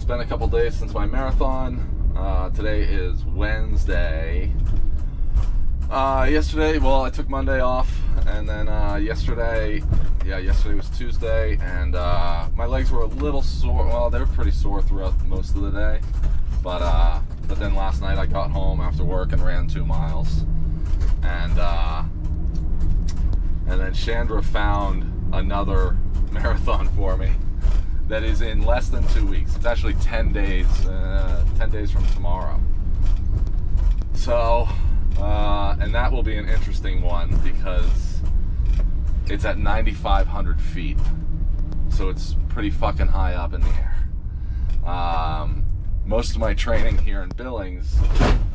it's been a couple days since my marathon. Today is Wednesday. Yesterday, well, I took Monday off, and then yesterday was Tuesday, and my legs were a little sore. Well, they were pretty sore throughout most of the day, but then last night I got home after work and ran 2 miles, and then Chandra found another marathon for me that is in less than 2 weeks. It's actually 10 days, 10 days from tomorrow. So, and that will be an interesting one because it's at 9,500 feet. So it's pretty fucking high up in the air. Most of my training here in Billings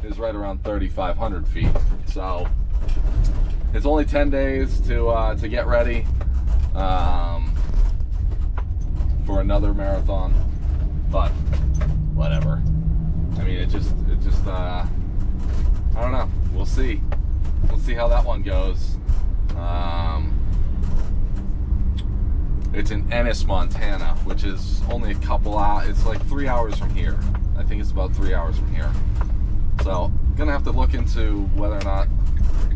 is right around 3,500 feet. So it's only 10 days to get ready for another marathon, but whatever. I mean, it just I don't know. We'll see how that one goes. It's in Ennis, Montana, which is only a couple hours. It's like 3 hours from here. I think it's about 3 hours from here. So gonna have to look into whether or not,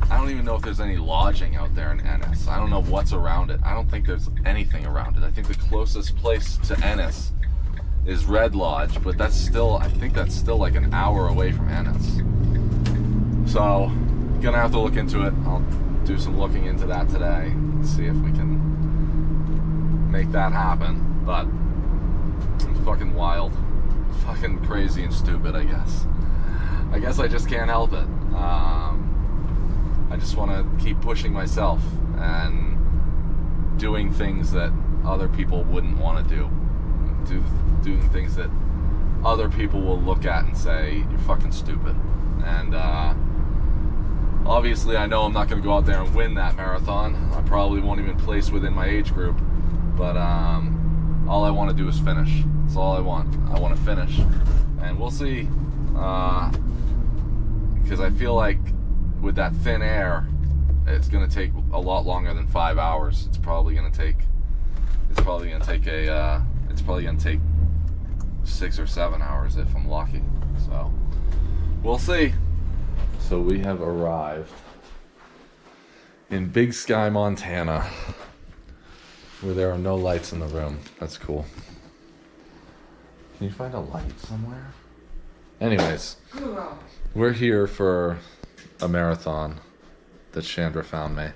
I don't even know if there's any lodging out there in Ennis. I don't know what's around it. I don't think there's anything around it. I think the closest place to Ennis is Red Lodge, but that's still, I think that's still like an hour away from Ennis. So, gonna have to look into it. I'll do some looking into that today, see if we can make that happen. But it's fucking wild, fucking crazy and stupid, I guess. I guess I just can't help it. I just want to keep pushing myself and doing things that other people wouldn't want to do. Doing things that other people will look at and say, you're fucking stupid. And obviously I know I'm not going to go out there and win that marathon. I probably won't even place within my age group. But all I want to do is finish. That's all I want. I want to finish. And we'll see. Because I feel like with that thin air, it's going to take a lot longer than 5 hours. It's probably going to take 6 or 7 hours if I'm lucky. So we'll see. So we have arrived in Big Sky, Montana, where there are no lights in the room. That's cool. Can you find a light somewhere? Anyways, we're here for a marathon that Chandra found me.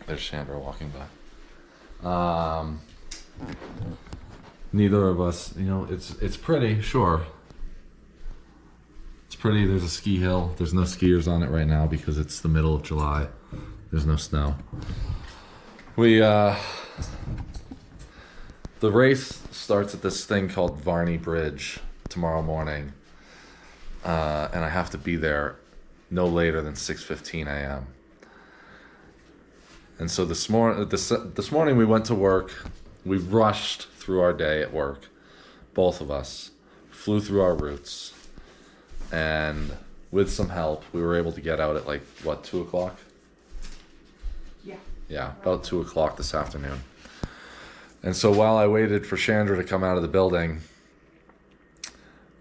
There's Chandra walking by. Neither of us, you know, it's pretty, sure. It's pretty. There's a ski hill. There's no skiers on it right now because it's the middle of July. There's no snow. The race starts at this thing called Varney Bridge tomorrow morning. And I have to be there no later than 6:15 a.m. And so this morning we went to work. We rushed through our day at work. Both of us flew through our routes. And with some help, we were able to get out at like, what, 2 o'clock? Yeah, about 2 o'clock this afternoon. And so while I waited for Chandra to come out of the building,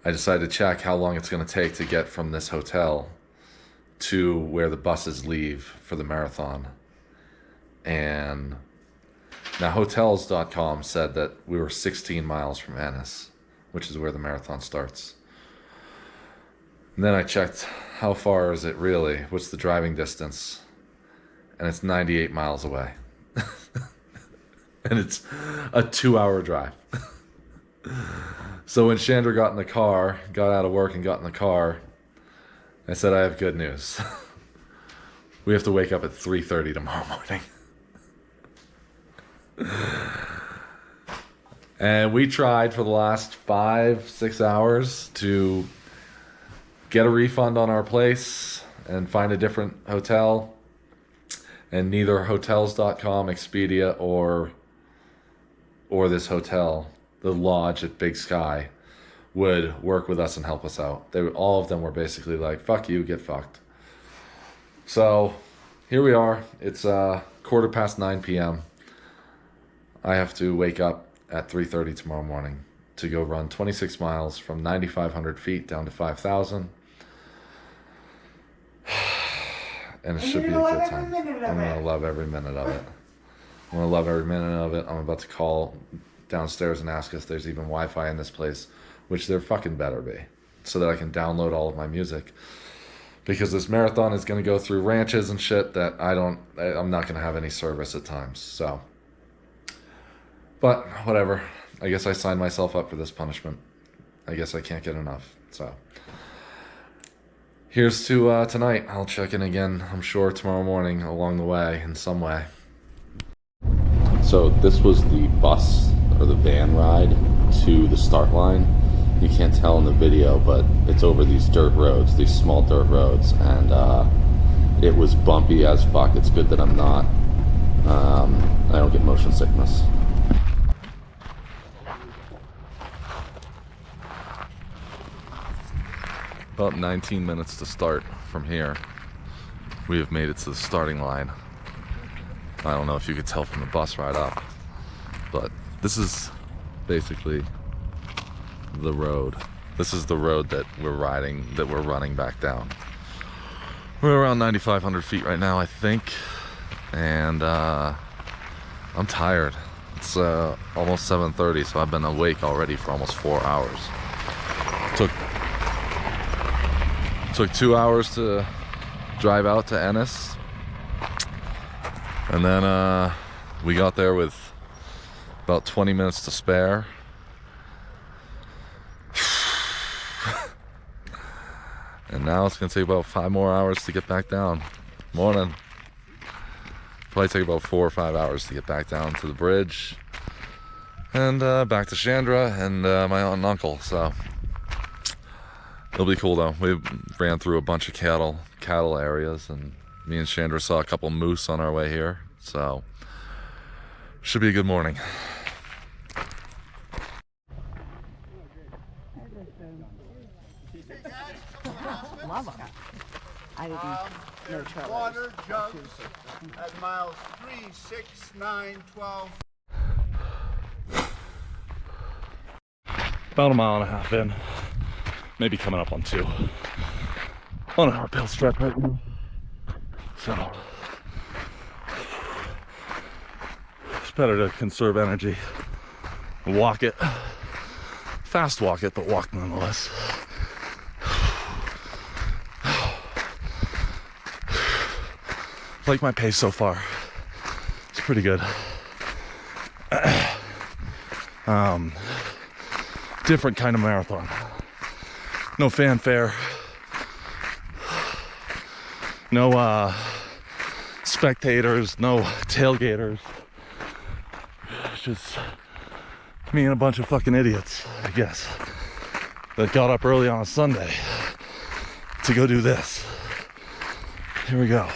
I decided to check how long it's going to take to get from this hotel to where the buses leave for the marathon. And now hotels.com said that we were 16 miles from Ennis, which is where the marathon starts. And then I checked, how far is it really? What's the driving distance? And it's 98 miles away. And it's a 2-hour drive. So when Chandra got out of work and got in the car, I said, I have good news. We have to wake up at 3:30 tomorrow morning. And we tried for the last 5-6 hours to get a refund on our place and find a different hotel. And neither hotels.com, Expedia, or this hotel, the lodge at Big Sky, would work with us and help us out. All of them were basically like, fuck you, get fucked. So here we are. It's 9:15 p.m. I have to wake up at 3:30 tomorrow morning to go run 26 miles from 9,500 feet down to 5,000. And it should be a good time. I'm going to love every minute of it. I'm going to love every minute of it. I'm about to call downstairs and ask if there's even Wi-Fi in this place, which there fucking better be, so that I can download all of my music. Because this marathon is going to go through ranches and shit that I'm not going to have any service at times. So, but whatever. I guess I signed myself up for this punishment. I guess I can't get enough. So, here's to tonight. I'll check in again, I'm sure, tomorrow morning along the way in some way. So this was the bus or the van ride to the start line. You can't tell in the video, but it's over these dirt roads, these small dirt roads, and it was bumpy as fuck. It's good that I don't get motion sickness. About 19 minutes to start from here. We have made it to the starting line. I don't know if you could tell from the bus ride up, but this is basically the road. This is the road that we're running back down. We're around 9,500 feet right now, I think, and I'm tired. It's almost 7:30, so I've been awake already for almost 4 hours. Took 2 hours to drive out to Ennis, and then we got there with about 20 minutes to spare. And now it's gonna take about 5 more hours to get back down. Morning. Probably take about 4 or 5 hours to get back down to the bridge and back to Chandra and my aunt and uncle. So it'll be cool though. We ran through a bunch of cattle areas, and me and Chandra saw a couple moose on our way here. So should be a good morning. Lava. I didn't know Charlie. Water jugs at miles 3, 6, 9, 12. About a mile and a half in, maybe coming up on 2. On an uphill stretch right now. So it's better to conserve energy. Walk it. Fast walk it, but walk nonetheless. Like my pace so far. It's pretty good. Different kind of marathon. No fanfare. No spectators, no tailgaters. It's just me and a bunch of fucking idiots, I guess, that got up early on a Sunday to go do this. Here we go.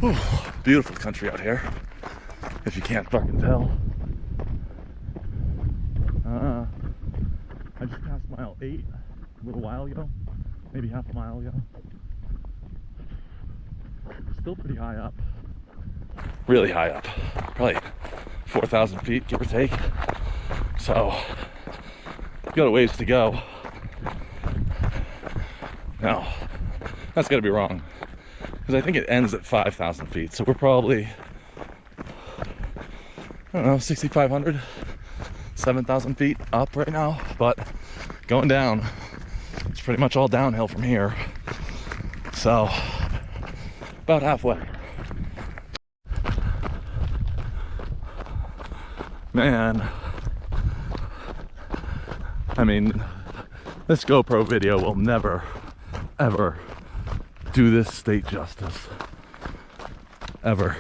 Ooh, beautiful country out here, if you can't fucking tell. I just passed mile 8 a little while ago, maybe half a mile ago. Still pretty high up, really high up, probably 4,000 feet, give or take. So, got a ways to go. No, that's gotta be wrong. Because I think it ends at 5,000 feet, so we're probably, I don't know, 6,500, 7,000 feet up right now, but going down, it's pretty much all downhill from here, so about halfway. Man, I mean, this GoPro video will never, ever do this state justice, ever.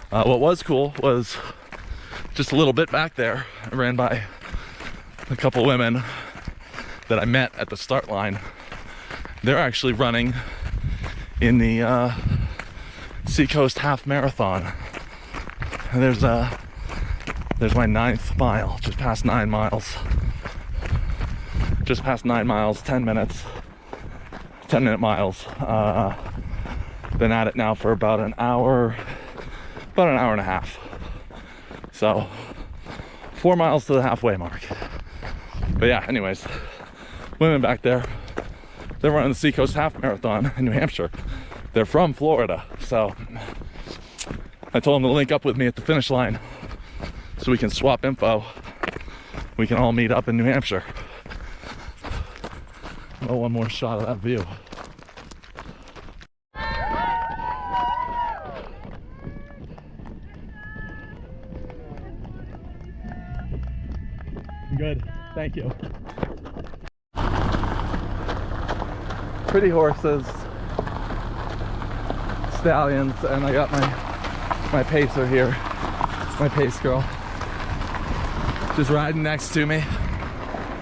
What was cool was just a little bit back there, I ran by a couple women that I met at the start line. They're actually running in the Seacoast Half Marathon. And there's my 9th mile, just past 9 miles. Just past 9 miles, 10 minutes, 10-minute miles. Been at it now for about an hour and a half. So 4 miles to the halfway mark. But yeah, anyways, women back there, they're running the Seacoast Half Marathon in New Hampshire. They're from Florida, so I told them to link up with me at the finish line so we can swap info. We can all meet up in New Hampshire. Oh, one more shot of that view. Good, thank you. Pretty horses, stallions, and I got my pacer here, my pace girl, just riding next to me,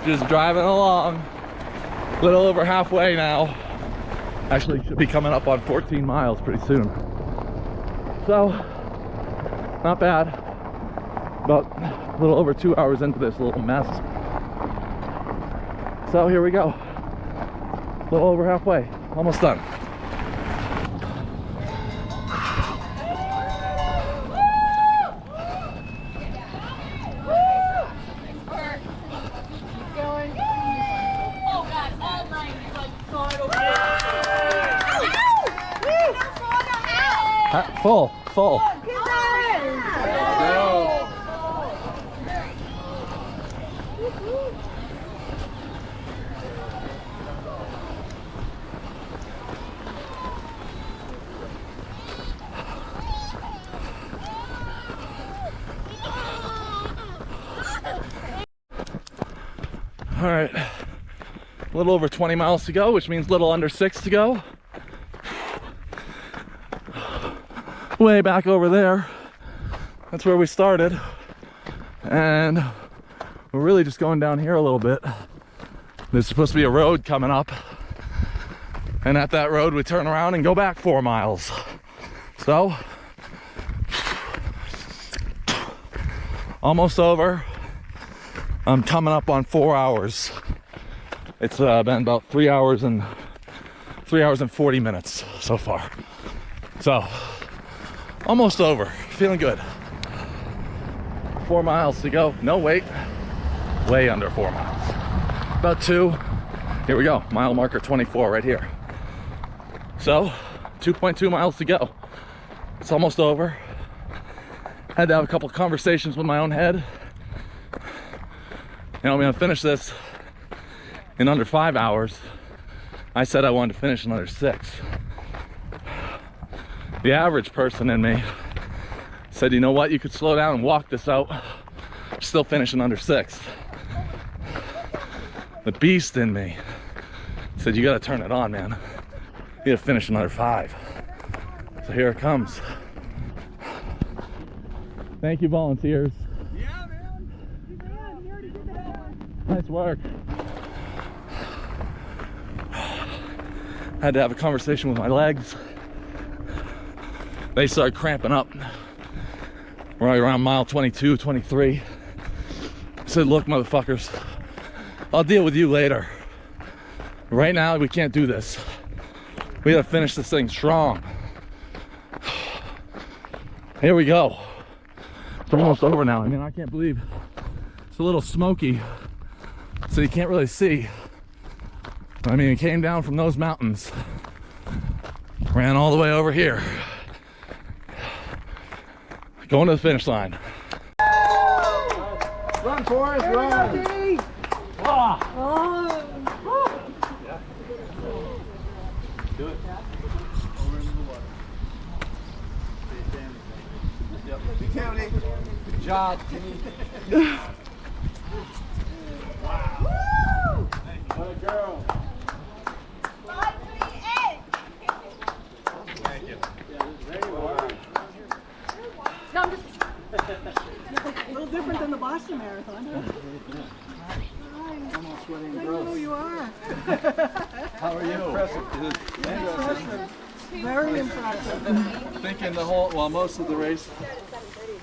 just driving along, a little over halfway now. Actually should be coming up on 14 miles pretty soon. So, not bad. About a little over 2 hours into this little mess. So here we go. A little over halfway, almost done. Full. All right, a little over 20 miles to go, which means a little under 6 to go. Way back over there, that's where we started, and we're really just going down here a little bit. There's supposed to be a road coming up, and at that road we turn around and go back 4 miles. So almost over. I'm coming up on 4 hours. It's been about 3 hours and 40 minutes so far. So almost over, feeling good. 4 miles to go. No, wait, way under 4 miles. About 2. Here we go, mile marker 24 right here. So 2.2 miles to go. It's almost over. Had to have a couple conversations with my own head. You know, I'm gonna finish this in under 5 hours. I said I wanted to finish in under 6. The average person in me said, you know what, you could slow down and walk this out, still finish in under 6. The beast in me said, you gotta turn it on, man. You gotta finish in under 5. So here it comes. Thank you, volunteers. Yeah, man. You already did that. Nice work. Had to have a conversation with my legs. They started cramping up right around mile 22, 23. I said, look, motherfuckers, I'll deal with you later. Right now, we can't do this. We gotta finish this thing strong. Here we go. It's almost over now. I mean, I can't believe it's a little smoky, so you can't really see. I mean, it came down from those mountains, ran all the way over here. Going to the finish line. Run, Forrest, run. Do it. Over into the water. Stay standing. Good job, Timmy. Wow. What a girl. Thank you. There you are. Oh, you are. How are you? Very impressive. Thinking most of the race,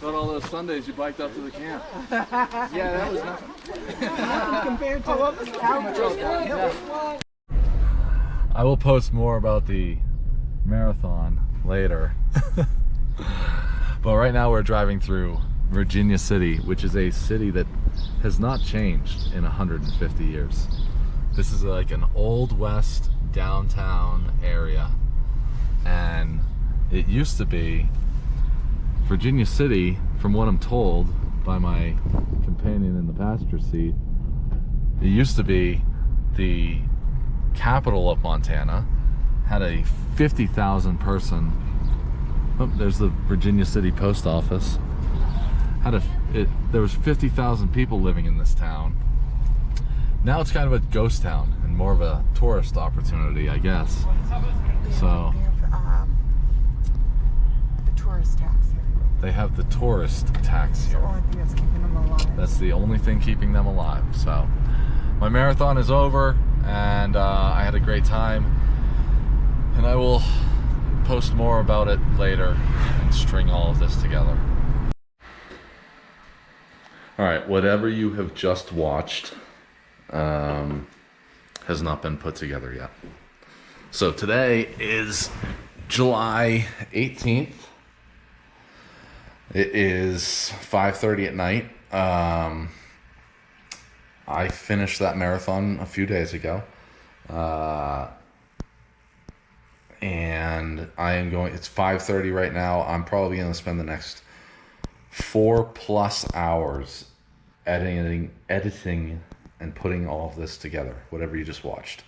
but all those Sundays you biked up to the camp. Yeah, that was nothing. Compared to what was out. I will post more about the marathon later. But right now we're driving through Virginia City, which is a city that has not changed in 150 years. This is like an old west downtown area, and it used to be Virginia City, from what I'm told by my companion in the passenger seat, it used to be the capital of Montana, had a 50,000 person, oh, there's the Virginia City post office, there was 50,000 people living in this town. Now it's kind of a ghost town and more of a tourist opportunity, I guess. So The tourist tax here. they have the tourist tax It's the here. only thing that's keeping them alive. That's the only thing keeping them alive. So my marathon is over, and I had a great time, and I will post more about it later and string all of this together. All right, whatever you have just watched has not been put together yet. So today is July 18th. It is 5:30 at night. I finished that marathon a few days ago. And it's 5:30 right now. I'm probably going to spend the next 4+ hours editing and putting all of this together, whatever you just watched.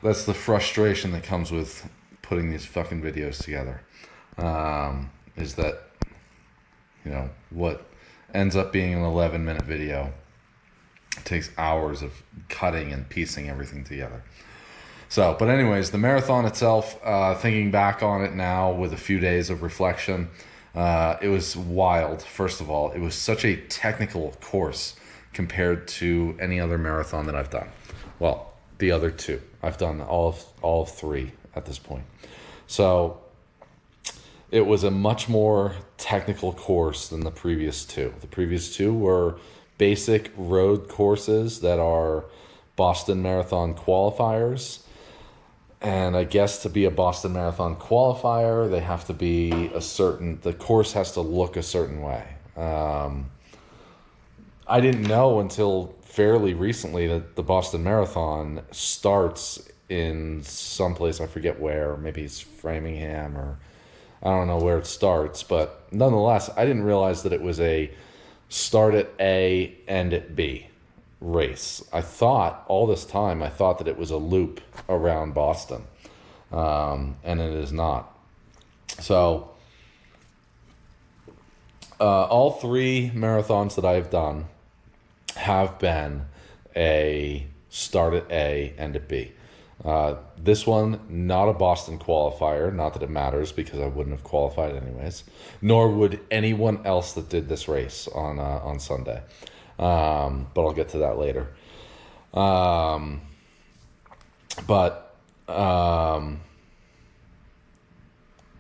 That's the frustration that comes with putting these fucking videos together. Is that, what ends up being an 11-minute video takes hours of cutting and piecing everything together. So, but anyways, the marathon itself, thinking back on it now with a few days of reflection, it was wild. First of all, it was such a technical course compared to any other marathon that I've done. Well, the other two. I've done all of three at this point. So it was a much more technical course than the previous two. The previous two were basic road courses that are Boston Marathon qualifiers. And I guess to be a Boston Marathon qualifier, they have to be the course has to look a certain way. I didn't know until fairly recently that the Boston Marathon starts in someplace, I forget where, maybe it's Framingham, or I don't know where it starts, but nonetheless, I didn't realize that it was a start at A, end at B race. I thought that it was a loop around Boston, and it is not. So all three marathons that I've done have been a start at A, end at B. This one, not a Boston qualifier, not that it matters because I wouldn't have qualified anyways, nor would anyone else that did this race on Sunday. But I'll get to that later.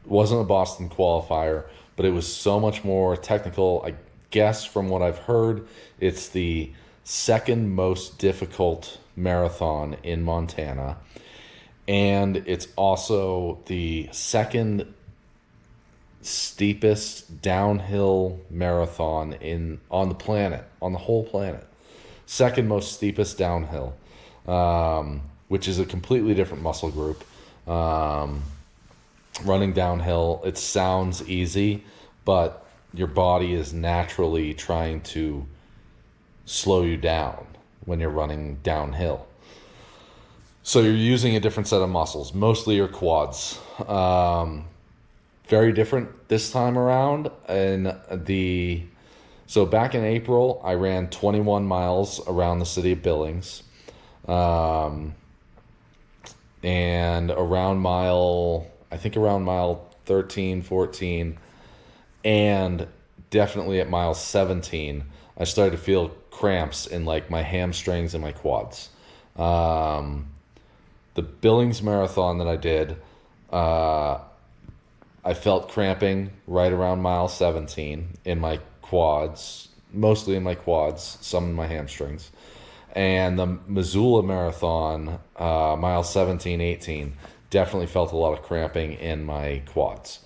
Wasn't a Boston qualifier, but it was so much more technical. I guess from what I've heard, it's the second most difficult marathon in Montana, and it's also the second steepest downhill marathon on the planet, on the whole planet. Second most steepest downhill, which is a completely different muscle group. Running downhill, it sounds easy, but your body is naturally trying to slow you down when you're running downhill. So you're using a different set of muscles, mostly your quads. Very different this time around. So back in April, I ran 21 miles around the city of Billings. And around mile 13, 14, and definitely at mile 17, I started to feel cramps in like my hamstrings and my quads. The Billings Marathon that I did, I felt cramping right around mile 17 in my quads, mostly in my quads, some in my hamstrings. And the Missoula Marathon, mile 17, 18, definitely felt a lot of cramping in my quads.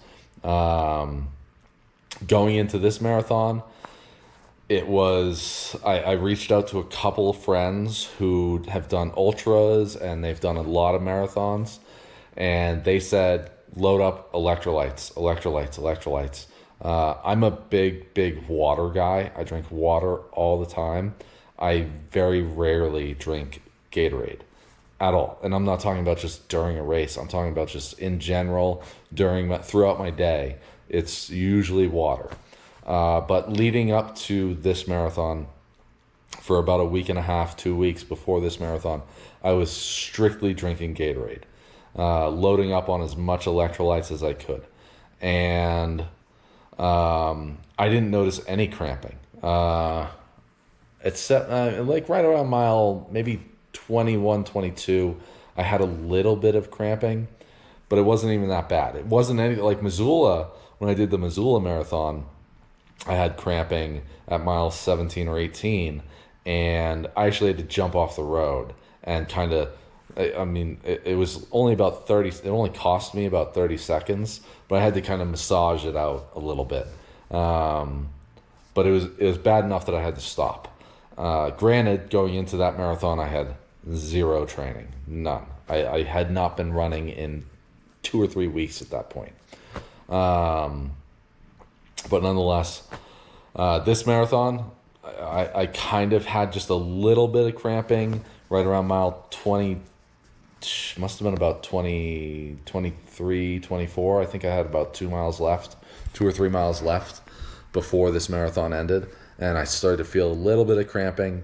Going into this marathon, it was, I reached out to a couple of friends who have done ultras and they've done a lot of marathons. And they said, load up electrolytes. I'm a big water guy. I drink water all the time. I very rarely drink Gatorade at all. And I'm not talking about just during a race. I'm talking about just in general, throughout my day. It's usually water. But leading up to this marathon, for about a week and a half, 2 weeks before this marathon, I was strictly drinking Gatorade. Loading up on as much electrolytes as I could. And I didn't notice any cramping. Except like right around mile maybe 21, 22, I had a little bit of cramping, but it wasn't even that bad. It wasn't any, like Missoula, when I did the Missoula Marathon, I had cramping at mile 17 or 18, and I actually had to jump off the road and kind of, I mean, it was only about 30, it only cost me about 30 seconds, but I had to kind of massage it out a little bit. But it was bad enough that I had to stop. Granted, going into that marathon, I had zero training, none. I had not been running in 2 or 3 weeks at that point. But nonetheless, this marathon, I kind of had just a little bit of cramping right around mile 20, must have been about 20, 23, 24. I think I had about 2 miles left, 2 or 3 miles left before this marathon ended. And I started to feel a little bit of cramping,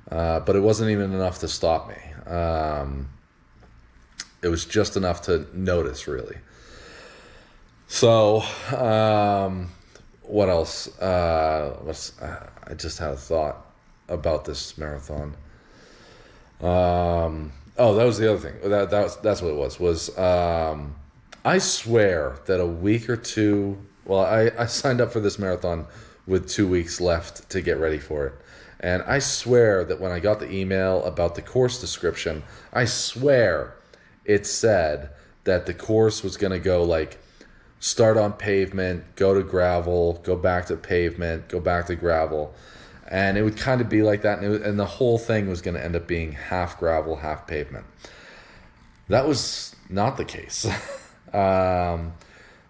but it wasn't even enough to stop me. It was just enough to notice, really. So, what else? I just had a thought about this marathon. Oh, that was the other thing. That's what it was. I swear that a week or two. Well, I signed up for this marathon with 2 weeks left to get ready for it, and I swear that when I got the email about the course description, I swear it said that the course was going to go like start on pavement, go to gravel, go back to pavement, go back to gravel. And it would kind of be like that. And the whole thing was going to end up being half gravel, half pavement. That was not the case.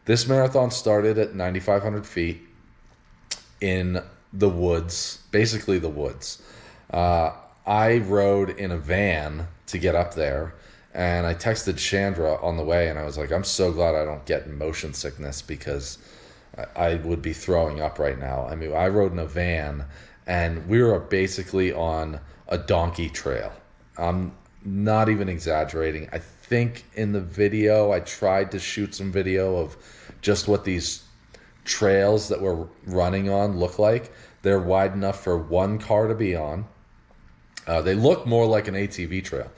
This marathon started at 9,500 feet in the woods, basically the woods. I rode in a van to get up there. And I texted Chandra on the way, and I was like, I'm so glad I don't get motion sickness because I would be throwing up right now. I mean, I rode in a van, and we were basically on a donkey trail. I'm not even exaggerating. I think in the video, I tried to shoot some video of just what these trails that we're running on look like. They're wide enough for one car to be on. They look more like an ATV trail.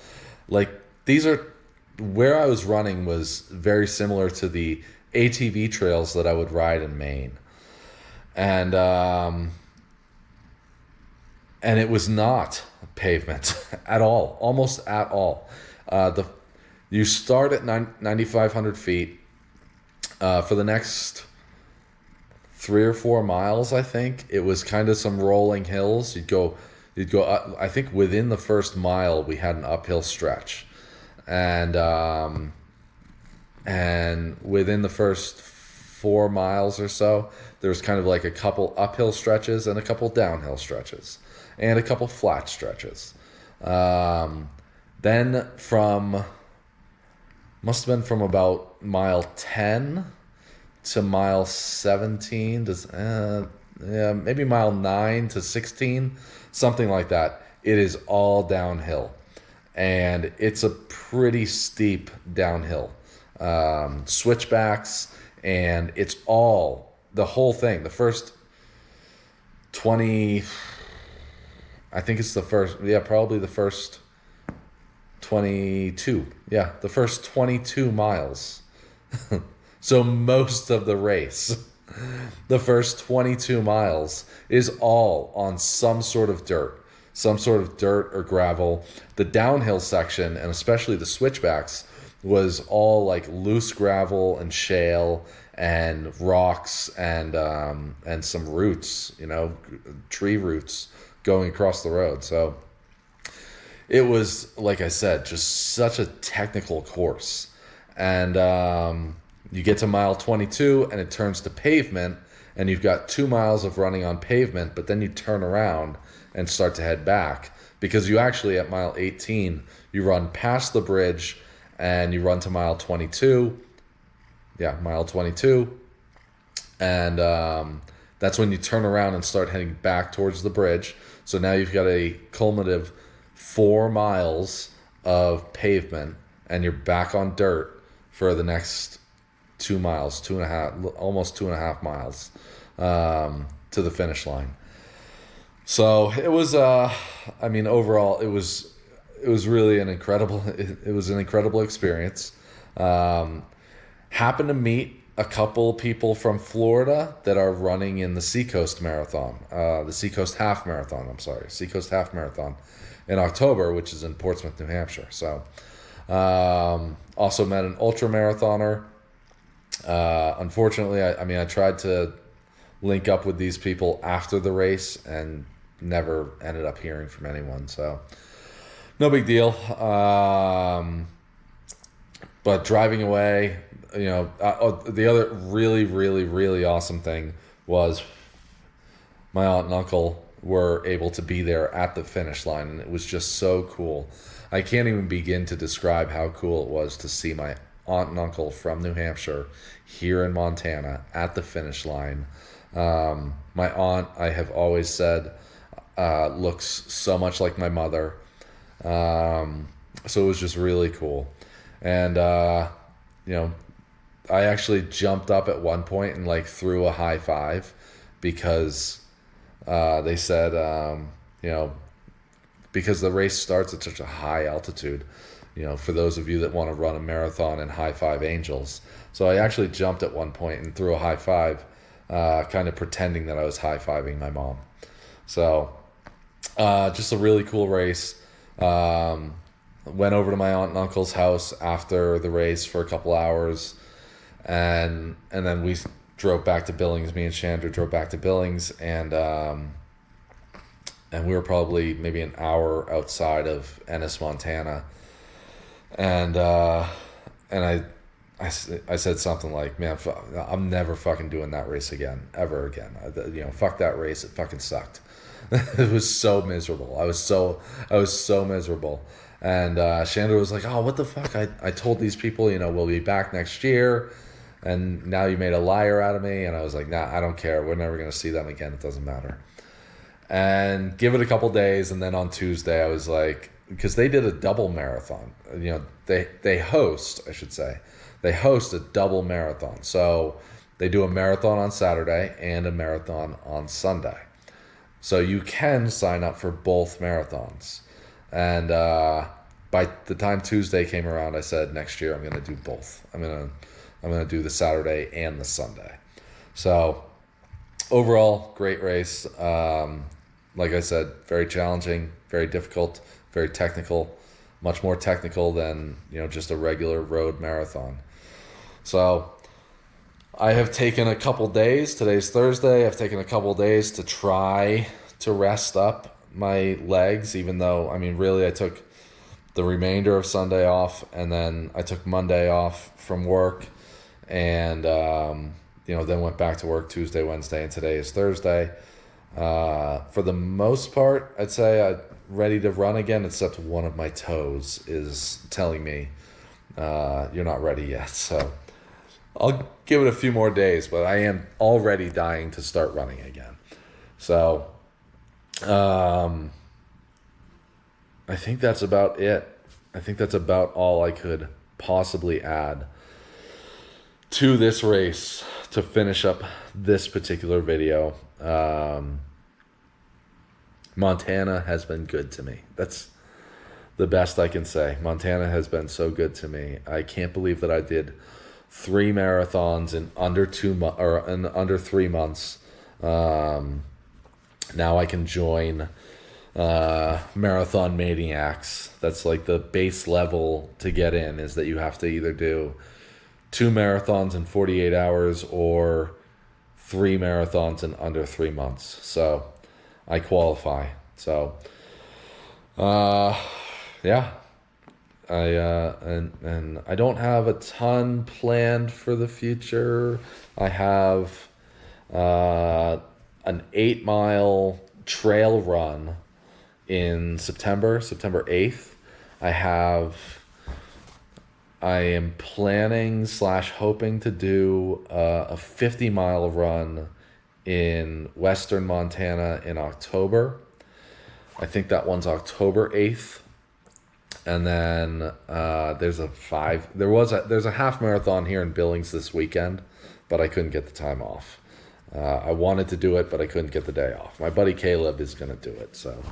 Like, these are, where I was running was very similar to the ATV trails that I would ride in Maine. And it was not pavement at all, almost at all. You start at 9,500 feet. For the next 3 or 4 miles, I think, it was kind of some rolling hills. You'd go up, I think within the first mile, we had an uphill stretch. And within the first 4 miles or so, there was kind of like a couple uphill stretches and a couple downhill stretches and a couple flat stretches. Then must have been from about mile 10 to mile 17 to maybe mile 9 to 16, something like that. It is all downhill. And it's a pretty steep downhill. Switchbacks, and it's all, the whole thing, the first 20, I think it's the first, yeah, probably the first 22. Yeah, the first 22 miles. So most of the race, the first 22 miles is all on some sort of dirt or gravel. The downhill section, and especially the switchbacks, was all like loose gravel and shale and rocks and some roots, you know, tree roots going across the road. So it was, like I said, just such a technical course. And you get to mile 22 and it turns to pavement, and you've got 2 miles of running on pavement, but then you turn around and start to head back, because you actually, at mile 18, you run past the bridge and you run to mile 22. Yeah, mile 22. And that's when you turn around and start heading back towards the bridge. So now you've got a cumulative 4 miles of pavement, and you're back on dirt for the next 2 miles, 2.5, almost 2.5 miles to the finish line. So it was, I mean, overall, it was really an incredible, it was an incredible experience. Happened to meet a couple people from Florida that are running in the Seacoast Marathon, the Seacoast Half Marathon, Seacoast Half Marathon in October, which is in Portsmouth, New Hampshire. So also met an ultra marathoner. Unfortunately, I tried to link up with these people after the race and never ended up hearing from anyone. So no big deal. But driving away, you know, the other really, really, really awesome thing was my aunt and uncle were able to be there at the finish line, and it was just so cool. I can't even begin to describe how cool it was to see my aunt and uncle from New Hampshire here in Montana at the finish line. My aunt, I have always said, looks so much like my mother. So it was just really cool. And, you know, I actually jumped up at one point and like threw a high five, because they said, you know, because the race starts at such a high altitude, you know, for those of you that want to run a marathon and high five angels. So I actually jumped at one point and threw a high five, kind of pretending that I was high fiving my mom. So just a really cool race. Went over to my aunt and uncle's house after the race for a couple hours, and then we drove back to Billings. Me and Chandra drove back to Billings, and we were probably maybe an hour outside of Ennis, Montana. And I said something like, "Man, I'm never fucking doing that race again, ever again. You know, fuck that race. It fucking sucked." It was so miserable. I was so miserable. And Chandra was like, "Oh, what the fuck? I told these people, you know, we'll be back next year, and now you made a liar out of me." And I was like, "Nah, I don't care. We're never going to see them again. It doesn't matter." And give it a couple days, and then on Tuesday I was like, because they did a double marathon. You know, they host a double marathon. So they do a marathon on Saturday and a marathon on Sunday. So you can sign up for both marathons. And by the time Tuesday came around, I said, next year I'm going to do both. I'm going to do the Saturday and the Sunday. So overall, great race. Like I said, very challenging, very difficult, very technical, much more technical than, you know, just a regular road marathon. So I have taken a couple days. Today's Thursday. I've taken a couple days to try to rest up my legs, even though, I mean, really I took the remainder of Sunday off, and then I took Monday off from work, and you know, then went back to work Tuesday, Wednesday, and today is Thursday. For the most part, I'd say I'm ready to run again, except one of my toes is telling me you're not ready yet. So I'll give it a few more days, but I am already dying to start running again. So I think that's about it. I think that's about all I could possibly add to this race to finish up this particular video. Montana has been good to me. That's the best I can say. Montana has been so good to me. I can't believe that I did 3 marathons in under 3 months. Now I can join Marathon Maniacs. That's like the base level to get in, is that you have to either do 2 marathons in 48 hours or 3 marathons in under 3 months. So I qualify. So yeah. And I don't have a ton planned for the future. I have an 8-mile trail run in September 8th. I am planning / hoping to do a 50-mile run in western Montana in October. I think that one's October 8th. And then there's a half marathon here in Billings this weekend, but I couldn't get the time off. I wanted to do it, but I couldn't get the day off. My buddy Caleb is going to do it, so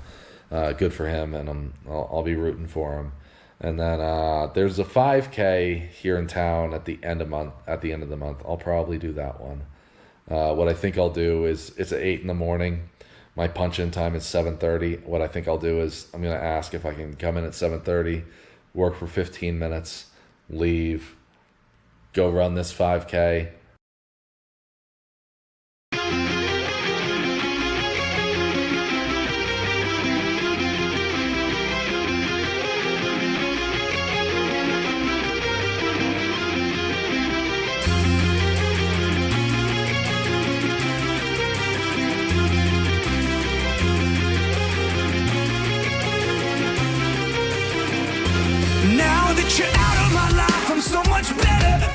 good for him, and I'll be rooting for him. And then there's a 5K here in town at the end of the month. I'll probably do that one. What I think I'll do is, it's at 8 a.m. My punch-in time is 7:30. What I think I'll do is, I'm going to ask if I can come in at 7:30, work for 15 minutes, leave, go run this 5K. Now that you're out of my life, I'm so much better